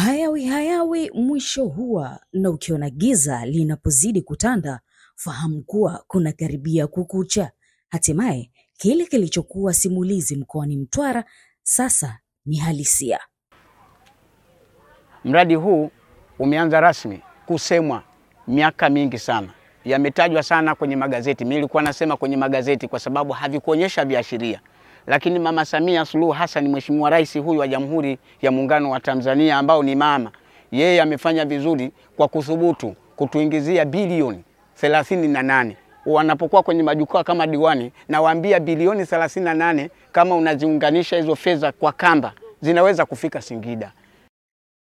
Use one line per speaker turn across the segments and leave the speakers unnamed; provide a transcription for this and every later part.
Hayawi mwisho huwa, na ukiona giza linapozidi kutanda, fahamu kuwa kuna karibia kukucha. Hatimaye kile kilichokuwa simulizi mkoani Mtwara sasa ni halisia.
Mradi huu umeanza rasmi kusemwa miaka mingi sana. Yametajwa sana kwenye magazeti. Mimi nilikuwa nasema kwenye magazeti kwa sababu havikuonyesha viashiria. Lakini Mama Samia Suluhu Hassan, Mheshimiwa Rais huyu wa Jamhuri ya Muungano wa Tanzania, ambao ni mama, yeye amefanya vizuri kwa kuthubutu kutuingizia bilioni 38. Wanapokuwa kwenye majukwaa kama diwani, na waambia bilioni 38 kama unaziunganisha hizo fedha kwa kamba zinaweza kufika Singida.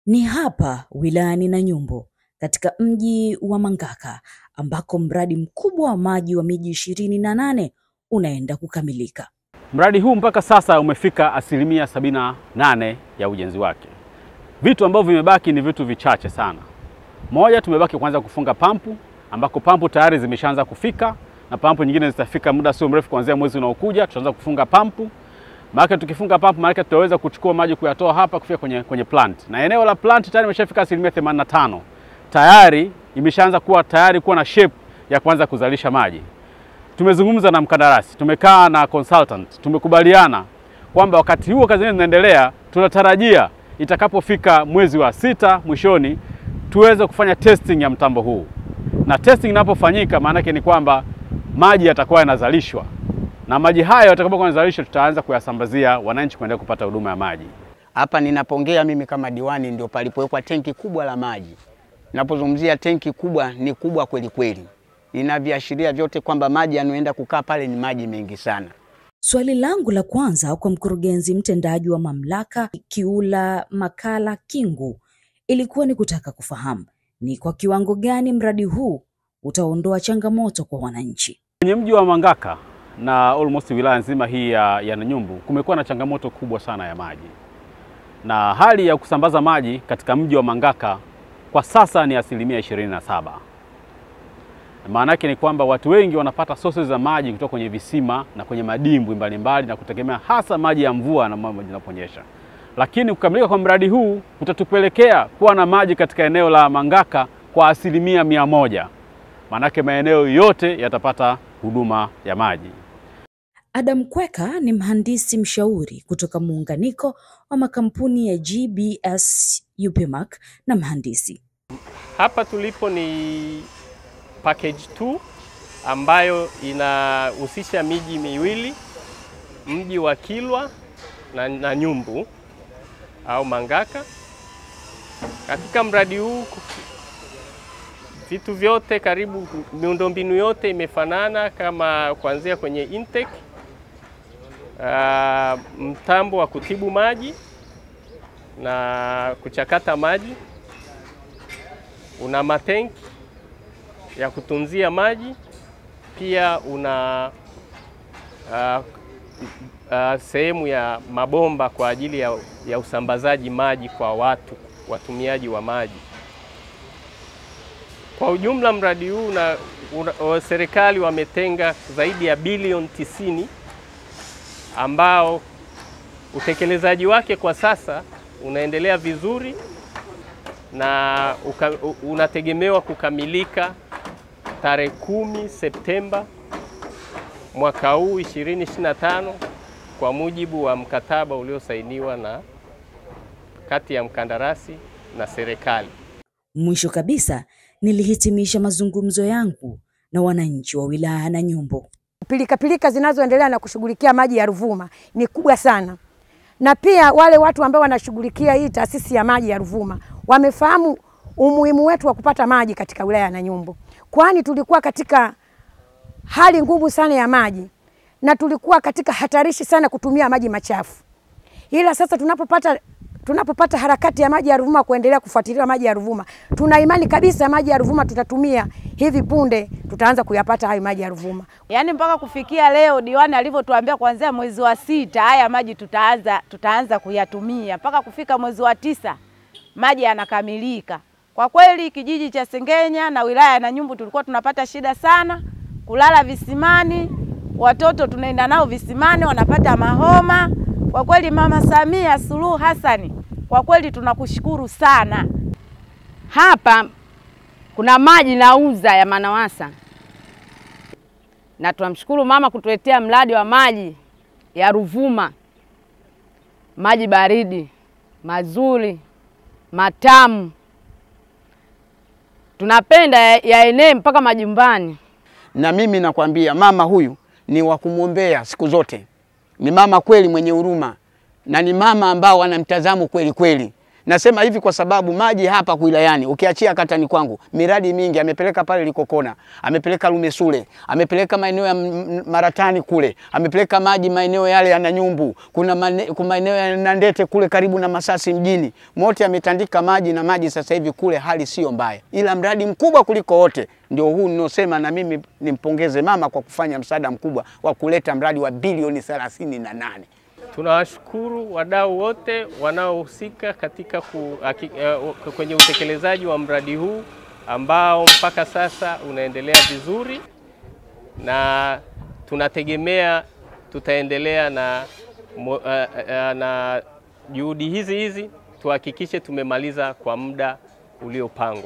Ni hapa wilayani Nanyumbu katika mji wa Mangaka ambako mradi mkubwa wa maji wa miji 28 unaenda kukamilika.
Mradi huu mpaka sasa umefika 78% ya ujenzi wake. Vitu ambavyo vimebaki ni vitu vichache sana. Moja, tumebaki kwanza kufunga pampu, ambako pampu tayari zimeshaanza kufika na pampu nyingine zitafika muda sio mrefu kuanzia mwezi unaokuja. Tutaanza kufunga pampu. Maana tukifunga pampu maana tutaweza kuchukua maji kuyatoa hapa kufika kwenye plant. Na eneo la plant tayari imeshafika 85%. Tayari imeshaanza kuwa na shape ya kuanza kuzalisha maji. Tumezungumza na mkandarasi, tumekaa na consultant, tumekubaliana kwamba wakati huo kazi zinaendelea, tunatarajia itakapofika mwezi wa 6 mwishoni tuweze kufanya testing ya mtambo huu. Na testing inapofanyika maana yake ni kwamba maji yatakuwa yanazalishwa. Na maji hayo yatakapokuwa yanazalishwa tutaanza kuyasambazia wananchi kuendelea kupata huduma ya maji.
Hapa ninapongea mimi kama diwani ndio palipowekwa tenki kubwa la maji. Ninapozungumzia tenki kubwa, ni kubwa kweli kweli. Inaviashiria vyote kwamba maji yanayoenda kukaa pale ni maji mengi sana.
Swali langu la kwanza kwa mkurugenzi mtendaji wa mamlaka Kiula Makala Kingu ilikuwa ni kutaka kufahamu ni kwa kiwango gani mradi huu utaondoa changamoto kwa wananchi.
Kwenye mji wa Mangaka na almost wilaya nzima hii ya Nanyumbu kumekuwa na changamoto kubwa sana ya maji. Na hali ya kusambaza maji katika mji wa Mangaka kwa sasa ni 27%. Maana yake ni kwamba watu wengi wanapata sources za maji kutoka kwenye visima na kwenye madimbwi mbalimbali na kutegemea hasa maji ya mvua na maji yanaponyesha. Lakini kukamilika kwa mradi huu utatupelekea kuwa na maji katika eneo la Mangaka kwa 100%. Maana yake maeneo yote yatapata huduma ya maji.
Adam Kweka ni mhandisi mshauri kutoka muunganiko wa makampuni ya GBS UPMAC na mhandisi.
Hapa tulipo ni package 2 ambayo inahusisha miji miwili, mji wa Kilwa na Nanyumbu au Mangaka. Katika mradi huu vitu vyote karibu miundombinu yote imefanana, kama kuanzia kwenye intake, mtambo wa kutibu maji na kuchakata maji, una matenki ya kutunzia maji, pia una sehemu ya mabomba kwa ajili ya usambazaji maji kwa watumiaji wa maji. Kwa ujumla mradi huu serikali wametenga zaidi ya bilioni 90 ambao utekelezaji wake kwa sasa unaendelea vizuri na unategemewa kukamilika tarehe 10 Septemba mwaka huu 2025 kwa mujibu wa mkataba uliosainiwa na kati ya mkandarasi na serikali.
Mwisho kabisa nilihitimisha mazungumzo yangu na wananchi wa wilaya ya Nanyumbu.
Pilika zinazoendelea na kushughulikia maji ya Ruvuma ni kubwa sana. Na pia wale watu ambao wanashughulikia hii taasisi ya maji ya Ruvuma wamefahamu umuhimu wetu wa kupata maji katika wilaya ya Nanyumbu. Kwani tulikuwa katika hali ngumu sana ya maji na tulikuwa katika hatarishi sana kutumia maji machafu. Ila sasa tunapopata harakati ya maji ya Ruvuma kuendelea kufuatilia maji ya Ruvuma, tuna imani kabisa maji ya Ruvuma tutatumia hivi punde, tutaanza kuyapata hayo maji ya Ruvuma.
Yaani mpaka kufikia leo diwani alivyotuambia kuanzia mwezi wa 6 haya maji tutaanza kuyatumia mpaka kufika mwezi wa 9 maji yanakamilika. Kwa kweli kijiji cha Sengenya na wilaya ya Nanyumbu tulikuwa tunapata shida sana kulala visimani, watoto tunaenda nao visimani wanapata mahoma. Kwa kweli Mama Samia Suluhu Hassan Kwa kweli tunakushukuru sana.
Hapa kuna maji nauza ya Manawasa, na tunamshukuru mama kutuletea mradi wa maji ya Ruvuma. Maji baridi, mazuri, matamu. Tunapenda yaenee mpaka majumbani.
Na mimi nakwambia mama huyu ni wa kumwombea siku zote. Ni mama kweli mwenye huruma, na ni mama ambao ana mtazamo kweli kweli. Nasema hivi kwa sababu maji hapa wilayani, ukiachia katani kwangu, miradi mingi amepeleka pale Likokona, amepeleka Lumesule, amepeleka maeneo ya Maratani kule, amepeleka maji maeneo yale ya Nanyumbu, kuna maeneo ya Nandete kule karibu na Masasi mjini. Mote ametandika maji, na maji sasa hivi kule hali sio mbaya. Ila mradi mkubwa kuliko wote ndio huu ninosema, na mimi nimpongeze mama kwa kufanya msaada mkubwa wa kuleta mradi wa bilioni 38.
Tunawashukuru wadau wote wanaohusika katika kwenye utekelezaji wa mradi huu ambao mpaka sasa unaendelea vizuri, na tunategemea tutaendelea na juhudi hizi tuhakikishe tumemaliza kwa muda uliopangwa.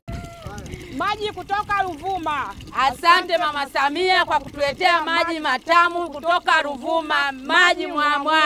Maji kutoka Ruvuma.
Asante Mama Samia kwa kutuletea maji matamu kutoka Ruvuma, maji mwamwa.